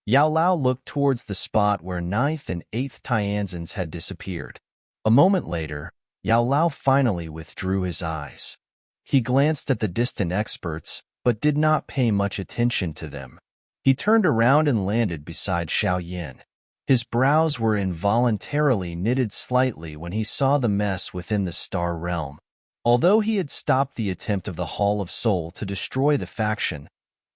Yao Lao looked towards the spot where ninth and eighth Tianzins had disappeared. A moment later, Yao Lao finally withdrew his eyes. He glanced at the distant experts, but did not pay much attention to them. He turned around and landed beside Xiao Yin. His brows were involuntarily knitted slightly when he saw the mess within the Star Realm. Although he had stopped the attempt of the Hall of Soul to destroy the faction,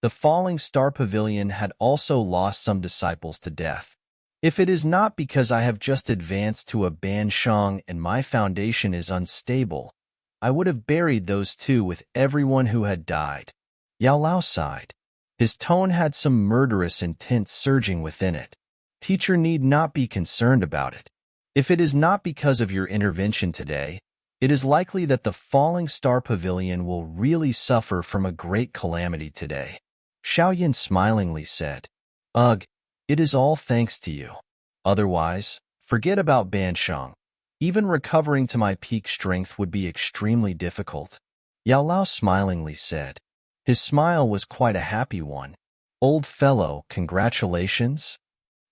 the Falling Star Pavilion had also lost some disciples to death. If it is not because I have just advanced to a Ban Shang and my foundation is unstable, I would have buried those two with everyone who had died. Yao Lao sighed. His tone had some murderous intent surging within it. Teacher need not be concerned about it. If it is not because of your intervention today, it is likely that the Falling Star Pavilion will really suffer from a great calamity today. Xiao Yin smilingly said, Ugh, it is all thanks to you. Otherwise, forget about Ban Shang. Even recovering to my peak strength would be extremely difficult. Yao Lao smilingly said. His smile was quite a happy one. Old fellow, congratulations.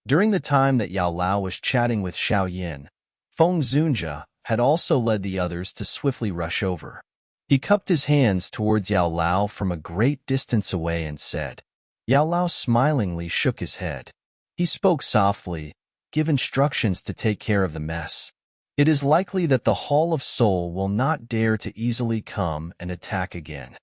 During the time that Yao Lao was chatting with Xiao Yin, Feng Zunjia had also led the others to swiftly rush over. He cupped his hands towards Yao Lao from a great distance away and said. Yao Lao smilingly shook his head. He spoke softly, give instructions to take care of the mess. It is likely that the Hall of Soul will not dare to easily come and attack again.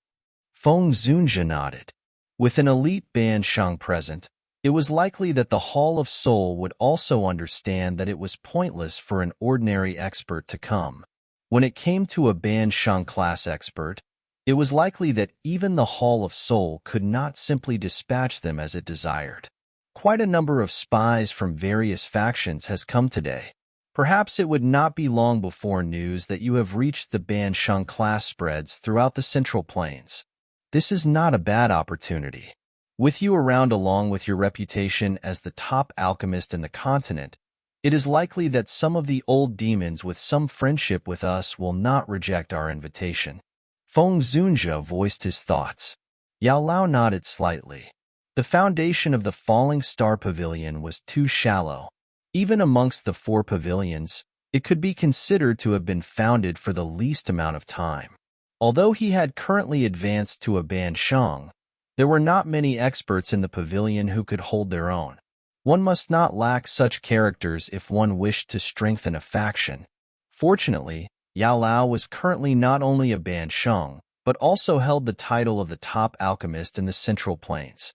Feng Zunjia nodded. With an elite Ban Shang present, it was likely that the Hall of Soul would also understand that it was pointless for an ordinary expert to come. When it came to a Ban Shang class expert, it was likely that even the Hall of Soul could not simply dispatch them as it desired. Quite a number of spies from various factions has come today. Perhaps it would not be long before news that you have reached the Ban Shang class spreads throughout the Central Plains. This is not a bad opportunity. With you around along with your reputation as the top alchemist in the continent, it is likely that some of the old demons with some friendship with us will not reject our invitation. Feng Zunjia voiced his thoughts. Yao Lao nodded slightly. The foundation of the Falling Star Pavilion was too shallow. Even amongst the 4 pavilions, it could be considered to have been founded for the least amount of time. Although he had currently advanced to a Ban Shang, there were not many experts in the pavilion who could hold their own. One must not lack such characters if one wished to strengthen a faction. Fortunately, Yao Lao was currently not only a Ban Shang, but also held the title of the top alchemist in the Central Plains.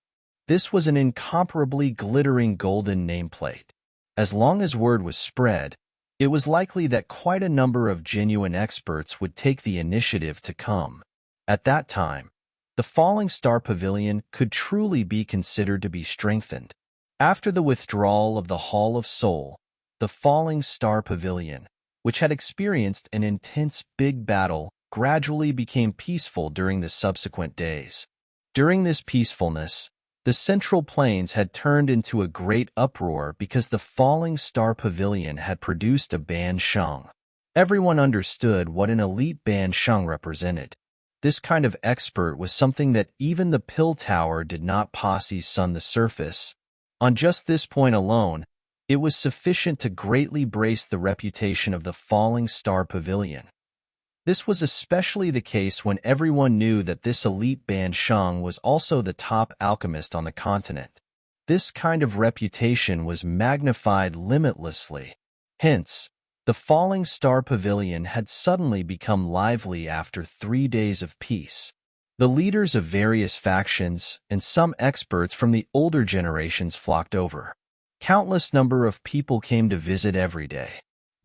This was an incomparably glittering golden nameplate. As long as word was spread, it was likely that quite a number of genuine experts would take the initiative to come. At that time, the Falling Star Pavilion could truly be considered to be strengthened. After the withdrawal of the Hall of Soul, the Falling Star Pavilion, which had experienced an intense big battle, gradually became peaceful during the subsequent days. During this peacefulness, the Central Plains had turned into a great uproar because the Falling Star Pavilion had produced a Ban Shang. Everyone understood what an elite Ban Shang represented. This kind of expert was something that even the Pill Tower did not posse sun the surface. On just this point alone, it was sufficient to greatly brace the reputation of the Falling Star Pavilion. This was especially the case when everyone knew that this elite Ban Shang was also the top alchemist on the continent. This kind of reputation was magnified limitlessly. Hence, the Falling Star Pavilion had suddenly become lively after 3 days of peace. The leaders of various factions and some experts from the older generations flocked over. Countless number of people came to visit every day.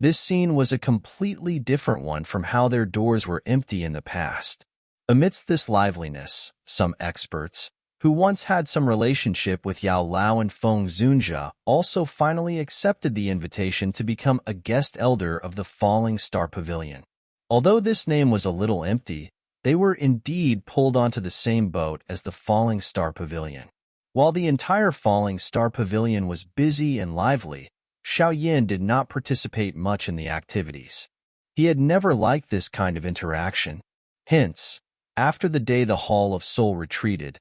This scene was a completely different one from how their doors were empty in the past. Amidst this liveliness, some experts, who once had some relationship with Yao Lao and Feng Zunjia, also finally accepted the invitation to become a guest elder of the Falling Star Pavilion. Although this name was a little empty, they were indeed pulled onto the same boat as the Falling Star Pavilion. While the entire Falling Star Pavilion was busy and lively, Xiao Yin did not participate much in the activities. He had never liked this kind of interaction. Hence, after the day the Hall of Soul retreated,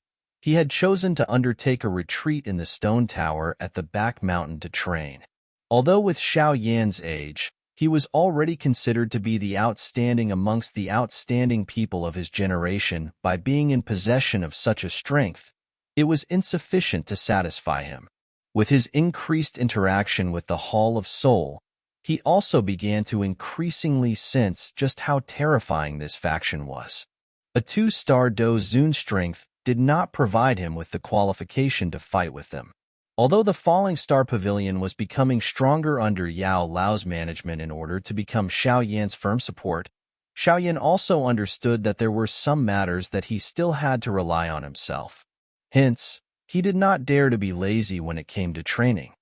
He had chosen to undertake a retreat in the stone tower at the back mountain to train. Although with Xiao Yan's age, he was already considered to be the outstanding amongst the outstanding people of his generation by being in possession of such a strength, it was insufficient to satisfy him. With his increased interaction with the Hall of Soul, he also began to increasingly sense just how terrifying this faction was. A 2-star Do Zun strength did not provide him with the qualification to fight with them. Although the Falling Star Pavilion was becoming stronger under Yao Lao's management in order to become Xiao Yan's firm support, Xiao Yan also understood that there were some matters that he still had to rely on himself. Hence, he did not dare to be lazy when it came to training.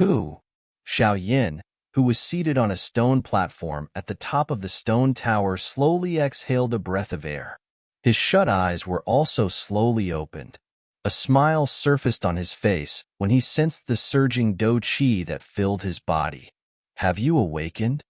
Xiao Yan, who was seated on a stone platform at the top of the stone tower, slowly exhaled a breath of air. His shut eyes were also slowly opened. A smile surfaced on his face when he sensed the surging Do Qi that filled his body. Have you awakened?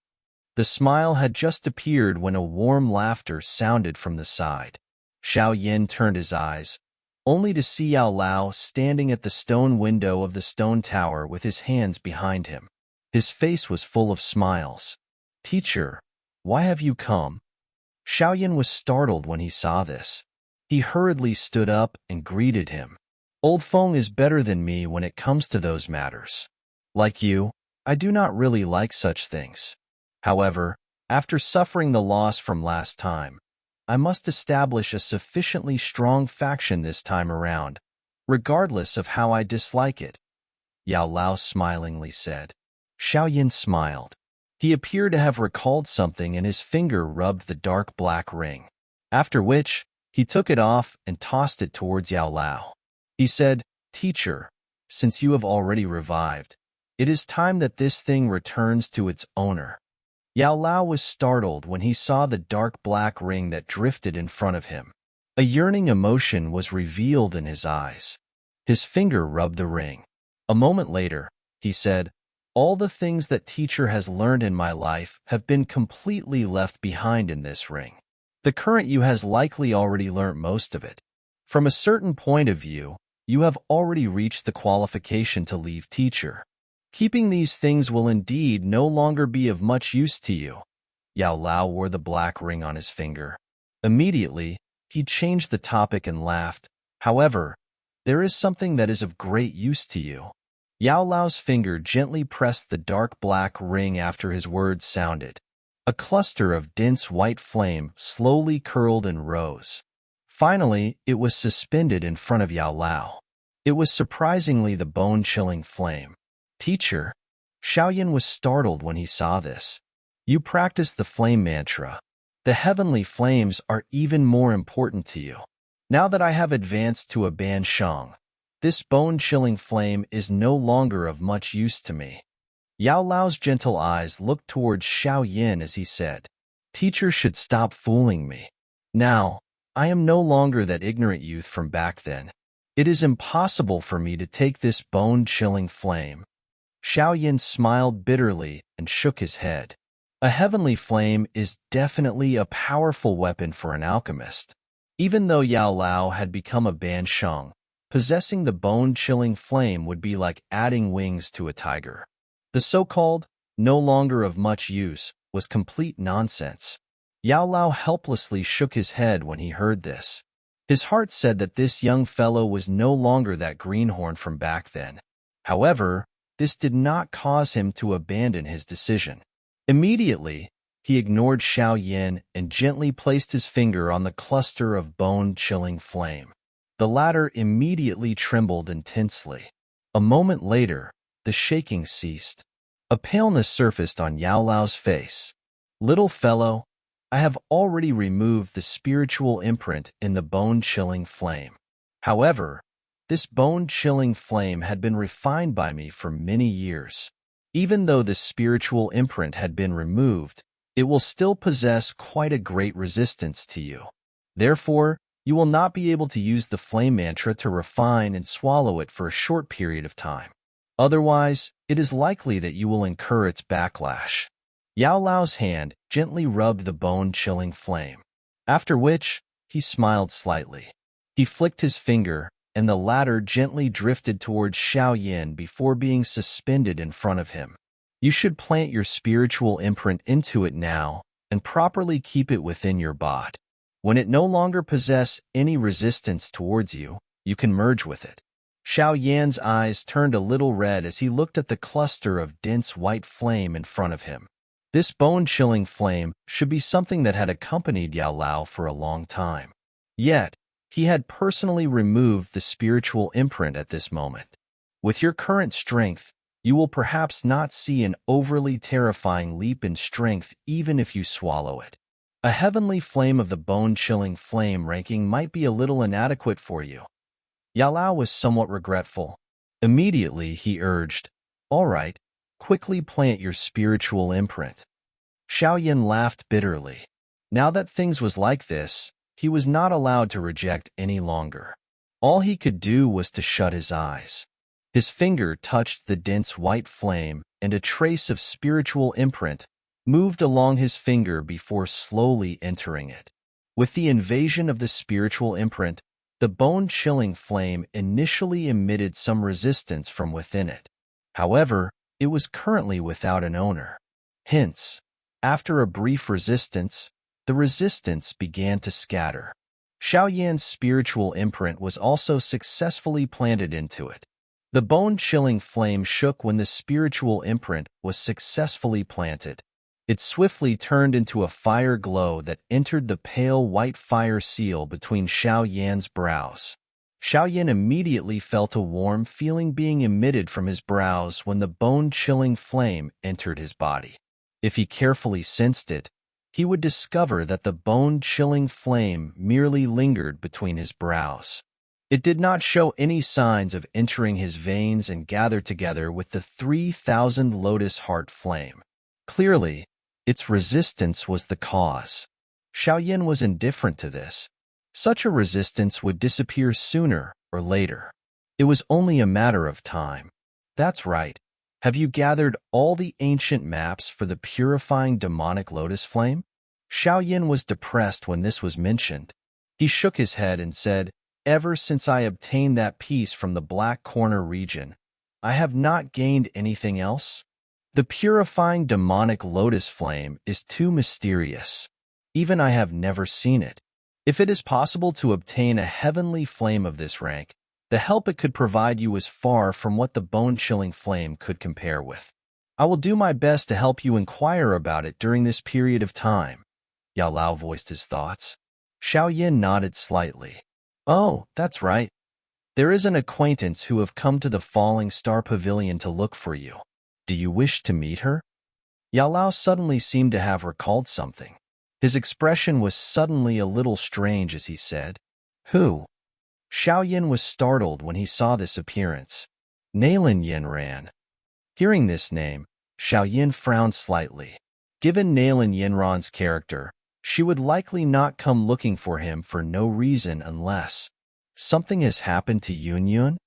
The smile had just appeared when a warm laughter sounded from the side. Xiao Yan turned his eyes, only to see Yao Lao standing at the stone window of the stone tower with his hands behind him. His face was full of smiles. Teacher, why have you come? Xiao Yan was startled when he saw this. He hurriedly stood up and greeted him. Old Feng is better than me when it comes to those matters. Like you, I do not really like such things. However, after suffering the loss from last time, I must establish a sufficiently strong faction this time around, regardless of how I dislike it, Yao Lao smilingly said. Xiao Yan smiled. He appeared to have recalled something and his finger rubbed the dark black ring. After which, he took it off and tossed it towards Yao Lao. He said, Teacher, since you have already revived, it is time that this thing returns to its owner. Yao Lao was startled when he saw the dark black ring that drifted in front of him. A yearning emotion was revealed in his eyes. His finger rubbed the ring. A moment later, he said, all the things that teacher has learned in my life have been completely left behind in this ring. The current you has likely already learnt most of it. From a certain point of view, you have already reached the qualification to leave teacher. Keeping these things will indeed no longer be of much use to you. Yao Lao wore the black ring on his finger. Immediately, he changed the topic and laughed. However, there is something that is of great use to you. Yao Lao's finger gently pressed the dark black ring after his words sounded. A cluster of dense white flame slowly curled and rose. Finally, it was suspended in front of Yao Lao. It was surprisingly the bone-chilling flame. Teacher, Xiao Yan was startled when he saw this. You practice the flame mantra. The heavenly flames are even more important to you. Now that I have advanced to a Ban Shang, this bone-chilling flame is no longer of much use to me. Yao Lao's gentle eyes looked towards Xiao Yan as he said, Teacher should stop fooling me. Now, I am no longer that ignorant youth from back then. It is impossible for me to take this bone-chilling flame. Xiao Yan smiled bitterly and shook his head. A heavenly flame is definitely a powerful weapon for an alchemist. Even though Yao Lao had become a Ban Shang, possessing the bone-chilling flame would be like adding wings to a tiger. The so-called, no longer of much use, was complete nonsense. Yao Lao helplessly shook his head when he heard this. His heart said that this young fellow was no longer that greenhorn from back then. However, this did not cause him to abandon his decision. Immediately, he ignored Xiao Yan and gently placed his finger on the cluster of bone-chilling flame. The latter immediately trembled intensely. A moment later, the shaking ceased. A paleness surfaced on Yao Lao's face. Little fellow, I have already removed the spiritual imprint in the bone-chilling flame. However, this bone-chilling flame had been refined by me for many years. Even though the spiritual imprint had been removed, it will still possess quite a great resistance to you. Therefore, you will not be able to use the flame mantra to refine and swallow it for a short period of time. Otherwise, it is likely that you will incur its backlash. Yao Lao's hand gently rubbed the bone-chilling flame, after which he smiled slightly. He flicked his finger, and the latter gently drifted towards Xiao Yin before being suspended in front of him. You should plant your spiritual imprint into it now and properly keep it within your body. When it no longer possesses any resistance towards you, you can merge with it. Xiao Yan's eyes turned a little red as he looked at the cluster of dense white flame in front of him. This bone-chilling flame should be something that had accompanied Yao Lao for a long time. Yet, he had personally removed the spiritual imprint at this moment. With your current strength, you will perhaps not see an overly terrifying leap in strength even if you swallow it. A heavenly flame of the bone-chilling flame ranking might be a little inadequate for you. Yao Lao was somewhat regretful. Immediately, he urged, "All right, quickly plant your spiritual imprint." Xiao Yin laughed bitterly. Now that things was like this, he was not allowed to reject any longer. All he could do was to shut his eyes. His finger touched the dense white flame, and a trace of spiritual imprint moved along his finger before slowly entering it. With the invasion of the spiritual imprint, the bone-chilling flame initially emitted some resistance from within it. However, it was currently without an owner. Hence, after a brief resistance, the resistance began to scatter. Xiao Yan's spiritual imprint was also successfully planted into it. The bone-chilling flame shook when the spiritual imprint was successfully planted. It swiftly turned into a fire glow that entered the pale white fire seal between Xiao Yan's brows. Xiao Yan immediately felt a warm feeling being emitted from his brows when the bone-chilling flame entered his body. If he carefully sensed it, he would discover that the bone-chilling flame merely lingered between his brows. It did not show any signs of entering his veins and gather together with the 3,000 lotus heart flame. Clearly, its resistance was the cause. Xiao Yin was indifferent to this. Such a resistance would disappear sooner or later. It was only a matter of time. That's right. Have you gathered all the ancient maps for the purifying demonic lotus flame? Xiao Yin was depressed when this was mentioned. He shook his head and said, "Ever since I obtained that piece from the Black Corner region, I have not gained anything else. The purifying demonic lotus flame is too mysterious. Even I have never seen it. If it is possible to obtain a heavenly flame of this rank, the help it could provide you is far from what the bone-chilling flame could compare with. I will do my best to help you inquire about it during this period of time." Yao Lao voiced his thoughts. Xiao Yin nodded slightly. "Oh, that's right. There is an acquaintance who have come to the Falling Star Pavilion to look for you. Do you wish to meet her?" Yao Lao suddenly seemed to have recalled something. His expression was suddenly a little strange as he said, "Who?" Xiao Yin was startled when he saw this appearance. Nalan Yanran. Hearing this name, Xiao Yin frowned slightly. Given Nalan Yanran's character, she would likely not come looking for him for no reason unless something has happened to Yun Yun.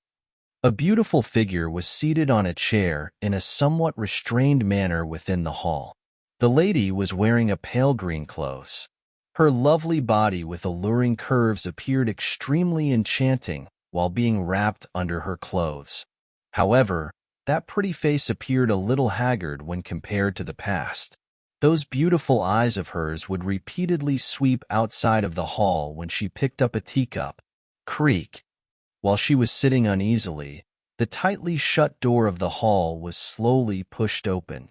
A beautiful figure was seated on a chair in a somewhat restrained manner within the hall. The lady was wearing a pale green clothes. Her lovely body with alluring curves appeared extremely enchanting while being wrapped under her clothes. However, that pretty face appeared a little haggard when compared to the past. Those beautiful eyes of hers would repeatedly sweep outside of the hall when she picked up a teacup. Creak. While she was sitting uneasily, the tightly shut door of the hall was slowly pushed open.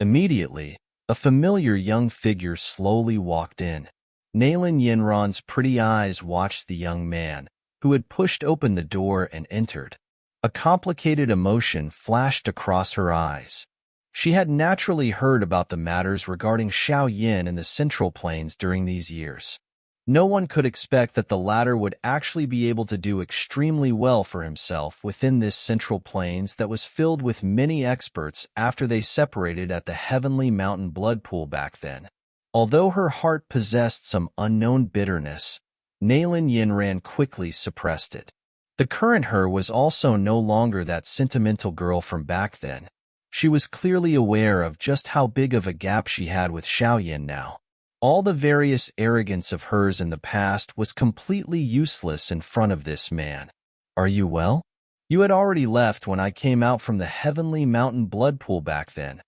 Immediately, a familiar young figure slowly walked in. Nalan Yanran's pretty eyes watched the young man, who had pushed open the door and entered. A complicated emotion flashed across her eyes. She had naturally heard about the matters regarding Xiao Yin in the Central Plains during these years. No one could expect that the latter would actually be able to do extremely well for himself within this Central Plains that was filled with many experts after they separated at the Heavenly Mountain Blood Pool back then. Although her heart possessed some unknown bitterness, Nalan Yanran quickly suppressed it. The current her was also no longer that sentimental girl from back then. She was clearly aware of just how big of a gap she had with Xiao Yin now. All the various arrogance of hers in the past was completely useless in front of this man. Are you well? You had already left when I came out from the heavenly mountain blood pool back then.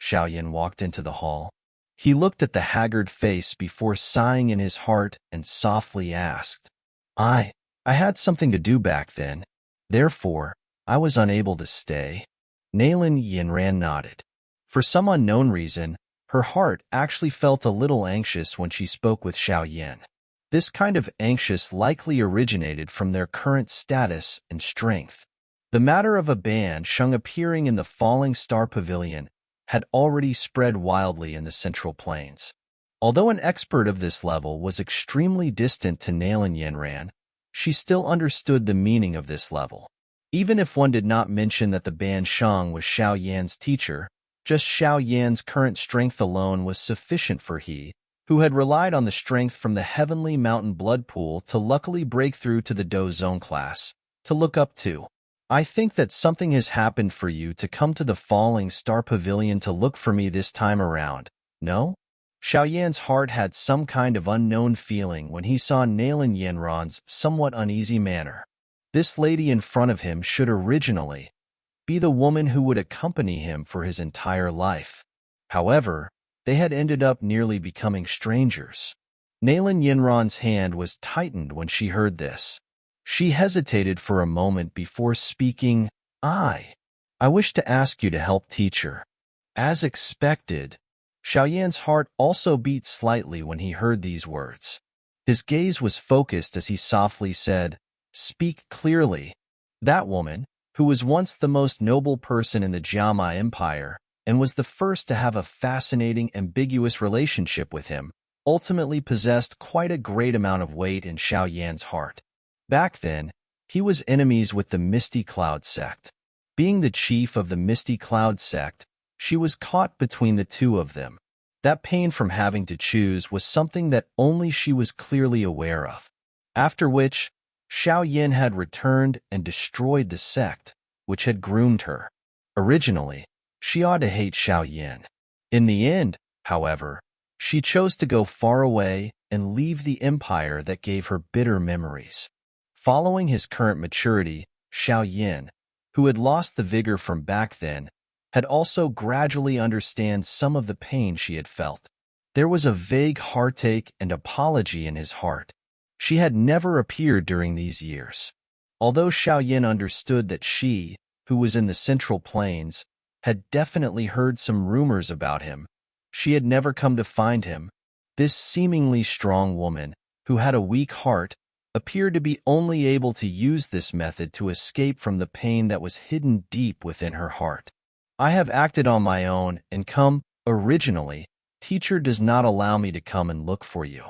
Xiao walked into the hall. He looked at the haggard face before sighing in his heart and softly asked, I had something to do back then. Therefore, I was unable to stay. Nalan Yanran nodded. For some unknown reason, her heart actually felt a little anxious when she spoke with Xiao. This kind of anxious likely originated from their current status and strength. The matter of a ban Sheng appearing in the Falling Star Pavilion had already spread wildly in the Central Plains. Although an expert of this level was extremely distant to Nalan Yanran, she still understood the meaning of this level. Even if one did not mention that the Ban Sheng was Xiao Yan's teacher, just Xiao Yan's current strength alone was sufficient for he, who had relied on the strength from the Heavenly Mountain Blood Pool to luckily break through to the Do Zone class, to look up to. I think that something has happened for you to come to the Falling Star Pavilion to look for me this time around, no? Xiao Yan's heart had some kind of unknown feeling when he saw Nalan Yanran's somewhat uneasy manner. This lady in front of him should originally be the woman who would accompany him for his entire life. However, they had ended up nearly becoming strangers. Nalan Yanran's hand was tightened when she heard this. She hesitated for a moment before speaking, I wish to ask you to help teacher. As expected, Xiao Yan's heart also beat slightly when he heard these words. His gaze was focused as he softly said, Speak clearly. That woman, who was once the most noble person in the Jiama Empire and was the first to have a fascinating, ambiguous relationship with him, ultimately possessed quite a great amount of weight in Xiao Yan's heart. Back then, he was enemies with the Misty Cloud sect. Being the chief of the Misty Cloud sect, she was caught between the two of them. That pain from having to choose was something that only she was clearly aware of. After which, Xiao Yan had returned and destroyed the sect, which had groomed her. Originally, she ought to hate Xiao Yan. In the end, however, she chose to go far away and leave the empire that gave her bitter memories. Following his current maturity, Xiao Yan, who had lost the vigor from back then, had also gradually understand some of the pain she had felt. There was a vague heartache and apology in his heart. She had never appeared during these years. Although Xiao Yan understood that she, who was in the Central Plains, had definitely heard some rumors about him, she had never come to find him. This seemingly strong woman, who had a weak heart, appeared to be only able to use this method to escape from the pain that was hidden deep within her heart. I have acted on my own and come, originally, teacher does not allow me to come and look for you.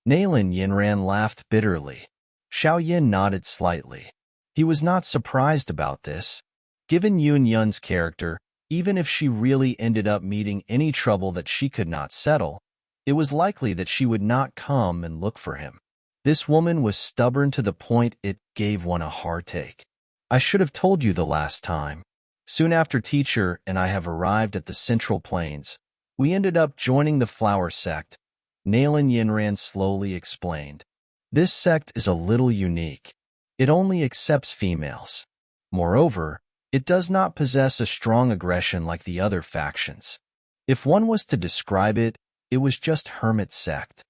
Nalan Yanran laughed bitterly. Xiao Yan nodded slightly. He was not surprised about this. Given Yun Yun's character, even if she really ended up meeting any trouble that she could not settle, it was likely that she would not come and look for him. This woman was stubborn to the point it gave one a heartache. I should have told you the last time. Soon after teacher and I have arrived at the Central Plains, we ended up joining the Flower Sect. Nalan Yanran slowly explained. This sect is a little unique. It only accepts females. Moreover, it does not possess a strong aggression like the other factions. If one was to describe it, it was just hermit sect.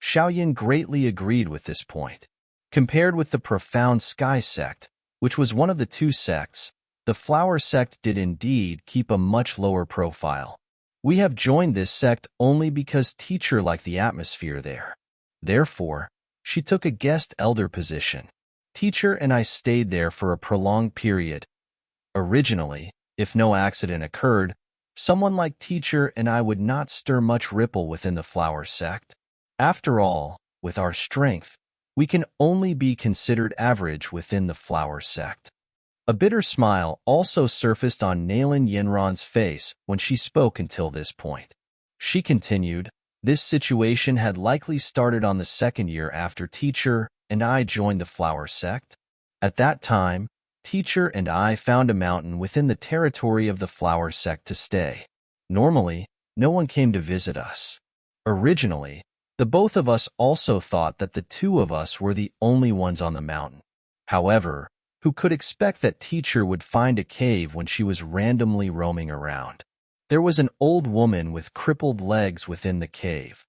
Xiao Yan greatly agreed with this point. Compared with the profound sky sect, which was one of the two sects, the flower sect did indeed keep a much lower profile. We have joined this sect only because teacher liked the atmosphere there. Therefore, she took a guest elder position. Teacher and I stayed there for a prolonged period. Originally, if no accident occurred, someone like teacher and I would not stir much ripple within the flower sect. After all, with our strength, we can only be considered average within the flower sect. A bitter smile also surfaced on Nalan Yanran's face when she spoke until this point. She continued, this situation had likely started on the second year after teacher and I joined the flower sect. At that time, teacher and I found a mountain within the territory of the flower sect to stay. Normally, no one came to visit us. Originally, the both of us also thought that the two of us were the only ones on the mountain. However, Who could expect that teacher would find a cave when she was randomly roaming around? There was an old woman with crippled legs within the cave.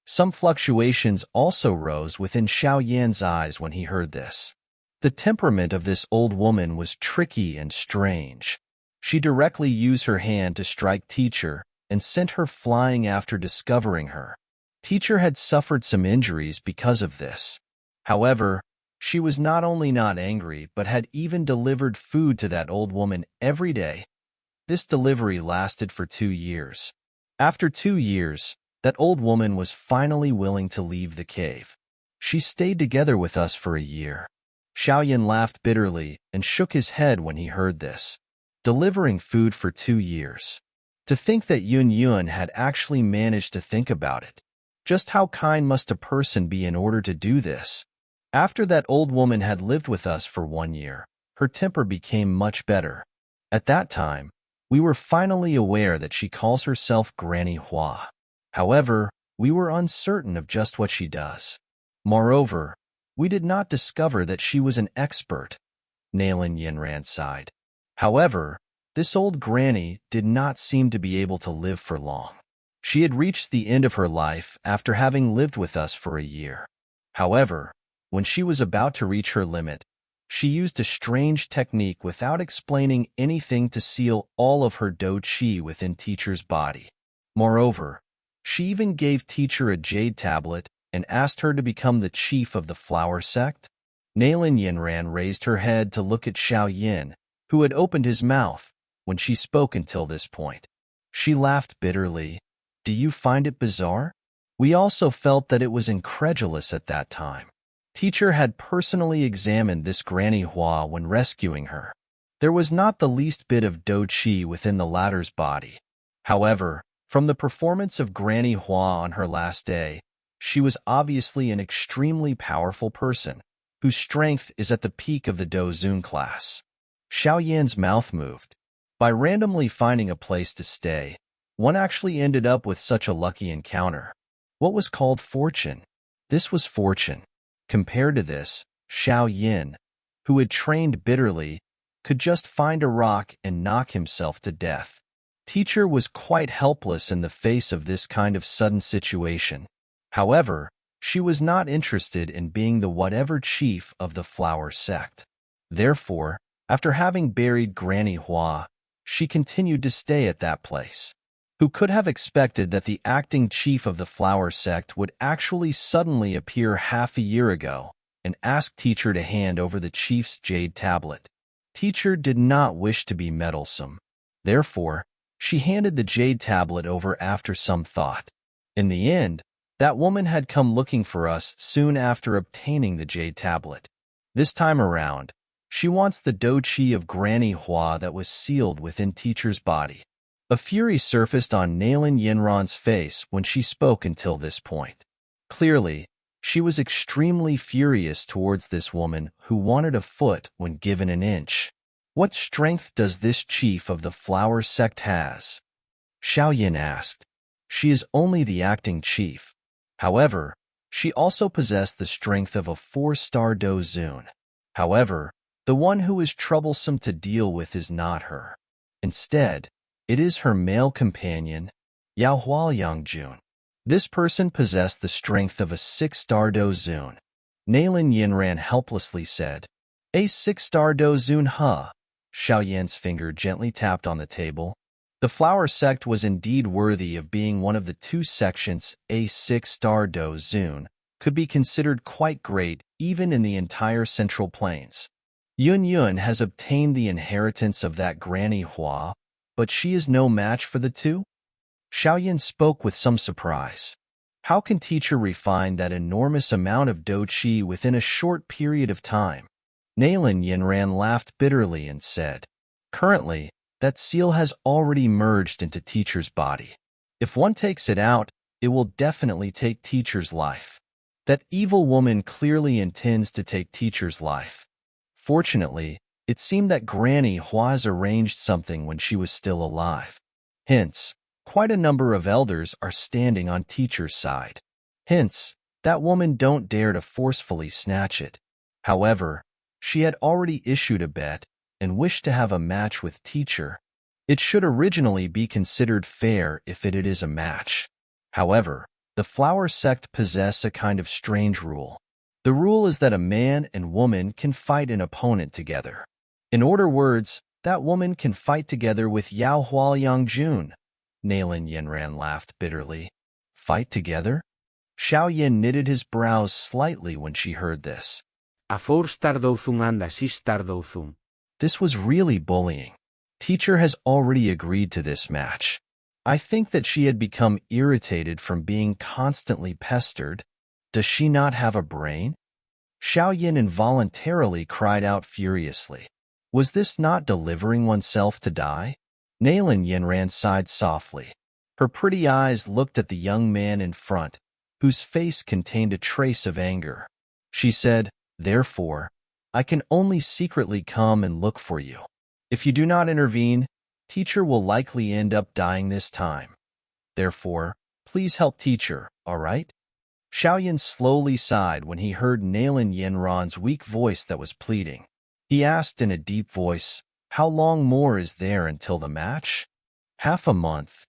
Some fluctuations also rose within Xiao Yan's eyes when he heard this. The temperament of this old woman was tricky and strange. She directly used her hand to strike teacher and sent her flying after discovering her. Teacher had suffered some injuries because of this. However, she was not only not angry but had even delivered food to that old woman every day. This delivery lasted for 2 years. After 2 years, that old woman was finally willing to leave the cave. She stayed together with us for a year. Xiaoyan laughed bitterly and shook his head when he heard this. Delivering food for 2 years. To think that Yun Yun had actually managed to think about it. Just how kind must a person be in order to do this? After that old woman had lived with us for 1 year, her temper became much better. At that time, we were finally aware that she calls herself Granny Hua. However, we were uncertain of just what she does. Moreover, we did not discover that she was an expert. Nalan Yanran sighed. However, this old granny did not seem to be able to live for long. She had reached the end of her life after having lived with us for a year. However, when she was about to reach her limit, she used a strange technique without explaining anything to seal all of her dou qi within teacher's body. Moreover, she even gave teacher a jade tablet and asked her to become the chief of the flower sect. Nalan Yanran raised her head to look at Xiao Yin, who had opened his mouth when she spoke until this point. She laughed bitterly. Do you find it bizarre? We also felt that it was incredulous at that time. Teacher had personally examined this Granny Hua when rescuing her. There was not the least bit of dou qi within the latter's body. However, from the performance of Granny Hua on her last day, she was obviously an extremely powerful person, whose strength is at the peak of the Dou Zun class. Xiao Yan's mouth moved. By randomly finding a place to stay, one actually ended up with such a lucky encounter. What was called fortune? This was fortune. Compared to this, Xiao Yin, who had trained bitterly, could just find a rock and knock himself to death. Teacher was quite helpless in the face of this kind of sudden situation. However, she was not interested in being the whatever chief of the flower sect. Therefore, after having buried Granny Hua, she continued to stay at that place. Who could have expected that the acting chief of the flower sect would actually suddenly appear half a year ago and ask teacher to hand over the chief's jade tablet? Teacher did not wish to be meddlesome. Therefore, she handed the jade tablet over after some thought. In the end, that woman had come looking for us soon after obtaining the jade tablet. This time around, she wants the dou qi of Granny Hua that was sealed within teacher's body. A fury surfaced on Nalan Yanran's face when she spoke until this point. Clearly, she was extremely furious towards this woman who wanted a foot when given an inch. What strength does this chief of the flower sect has? Xiao Yin asked. She is only the acting chief. However, she also possessed the strength of a 4-star Dou Zun. However, the one who is troublesome to deal with is not her. Instead, it is her male companion, Yao Hualiangjun. This person possessed the strength of a 6-star Dou Zun. Nalan Yanran helplessly said, A 6-star Dou Zun, huh? Xiao Yan's finger gently tapped on the table. The flower sect was indeed worthy of being one of the 2 sections. A 6-star Dou Zun could be considered quite great even in the entire Central Plains. Yun Yun has obtained the inheritance of that Granny Hua, but she is no match for the 2? Xiao Yin spoke with some surprise. How can teacher refine that enormous amount of dou qi within a short period of time? Nalan Yanran laughed bitterly and said, Currently, that seal has already merged into teacher's body. If one takes it out, it will definitely take teacher's life. That evil woman clearly intends to take teacher's life. Fortunately, it seemed that Granny Hua's arranged something when she was still alive. Hence, quite a number of elders are standing on teacher's side. Hence, that woman don't dare to forcefully snatch it. However, She had already issued a bet and wished to have a match with teacher. It should originally be considered fair if it is a match. However, the flower sect possess a kind of strange rule. The rule is that a man and woman can fight an opponent together. In other words, that woman can fight together with Yao Hualiangjun. Nalan Yanran laughed bitterly. Fight together? Xiao Yin knitted his brows slightly when she heard this. A force tardothum and a sis tardothum. This was really bullying. Teacher has already agreed to this match. I think that she had become irritated from being constantly pestered. Does she not have a brain? Xiao Yin involuntarily cried out furiously. Was this not delivering oneself to die? Nalan Yanran sighed softly. Her pretty eyes looked at the young man in front, whose face contained a trace of anger. She said, "Therefore, I can only secretly come and look for you. If you do not intervene, teacher will likely end up dying this time. Therefore, please help teacher, all right?" Xiao Yin slowly sighed when he heard Nalan Yanran's weak voice that was pleading. He asked in a deep voice, "How long more is there until the match?" "Half a month,"